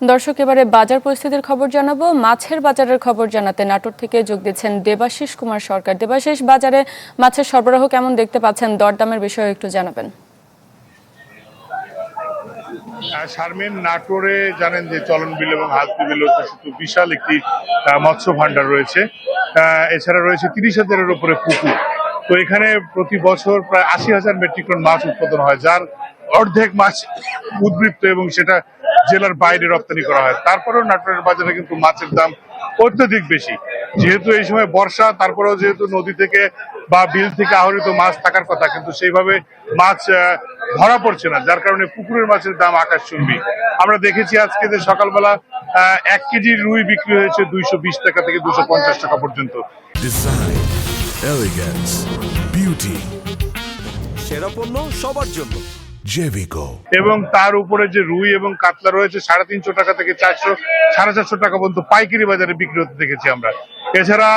দর্শক, এবারে বাজার পরিস্থিতির খবর জানাবো। মাছের বাজারের খবর জানাতে নাটোর থেকে যোগ দিচ্ছেন দেবাশিস কুমার সরকার। দেবাশিস, বাজারে মাছের সরবরাহ কেমন দেখতে পাচ্ছেন? দরদামের বিষয়ে একটু জানাবেন। শারমিন, নাটোরে জানেন যে চলন বিল এবং হালকি বিল বিশাল একটি মৎস্য ভান্ডার রয়েছে। এছাড়া রয়েছে 30,000-এর উপরে পুকুর। তো এখানে প্রতি বছর প্রায় 80,000 মেট্রিক টন মাছ উৎপাদন হয়, যার অর্ধেক মাছ উদ্বৃত্ত এবং সেটা জেলার বাইরে রপ্তানি করা হয়। তারপরেও নাটোরের বাজারে কিন্তু মাছের দাম অত্যধিক বেশি, যেহেতু এই সময় বর্ষা, তারপরেও যেহেতু নদী থেকে বা বিল থেকে আহরিত মাছ থাকার কথা, কিন্তু সেইভাবে মাছ ধরা পড়ছে না, যার কারণে পুকুরের মাছের দাম আকাশচুম্বী। আমরা দেখেছি আজকে যে সকালবেলা 1 কেজি রুই বিক্রি হয়েছে 220 টাকা থেকে 250 টাকা পর্যন্ত। ডিজাইন, এলিগেন্স, বিউটি, সেরা পণ্য সবার জন্য জেভিকো। এবং তার উপরে যে রুই এবং কাতলা রয়েছে 350 টাকা থেকে 400, 450 টাকা পর্যন্ত পাইকারি বাজারে বিক্রি হতে দেখেছি আমরা। এছাড়া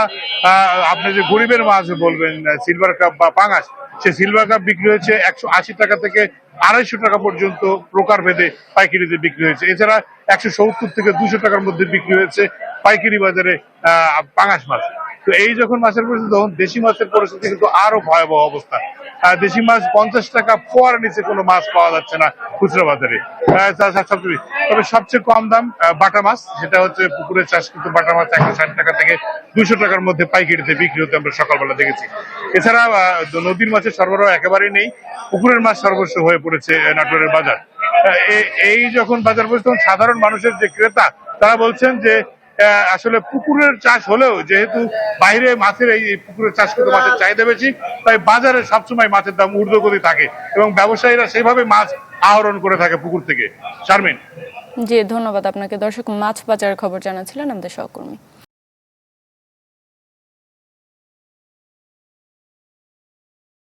আপনি যে গরিবের মাছ বলবেন সিলভার কাপ বা পাঙাশ, সে সিলভার কাপ বিক্রি হয়েছে 180 টাকা থেকে 250 টাকা পর্যন্ত প্রকার ভেদে পাইকারিতে বিক্রি হয়েছে। এছাড়া 170 থেকে 200 টাকার মধ্যে বিক্রি হয়েছে পাইকারি বাজারে পাঙাশ মাছ। তো এই যখন মাছের পরিস্থিতি, তখন দেশি মাছের পরিস্থিতি কিন্তু আরো ভয়াবহ অবস্থা। দেশি মাছ 50 টাকা পোয়ার নিচে কোনো মাছ পাওয়া যাচ্ছে না খুচরা বাজারে। তবে সবচেয়ে কম দাম বাটা মাছ, যেটা হচ্ছে পুকুরে চাষকৃত বাটা মাছ 160 টাকা থেকে 200 টাকার মধ্যে পাইকারিতে বিক্রি হতে আমরা সকালবেলা দেখেছি। এছাড়া নদীর মাছের সরবরাহ একেবারেই নেই, পুকুরের মাছ সর্বস্ব হয়ে পড়েছে নাটোরের বাজার। এই যখন বাজার বসে, তখন সাধারণ মানুষের যে ক্রেতা, তারা বলছেন যে আসলে পুকুরের চাষ হলেও যেহেতু বাইরে মাছের এই পুকুরের চাষ করতে মাছের চাহিদা বেশি, তাই বাজারে সবসময় মাছের দাম ঊর্ধ্বগতি থাকে এবং ব্যবসায়ীরা সেইভাবে মাছ আহরণ করে থাকে পুকুর থেকে। শারমিন। জি, ধন্যবাদ আপনাকে। দর্শক, মাছ বাজারের খবর জানাচ্ছিলেন আমাদের সহকর্মী।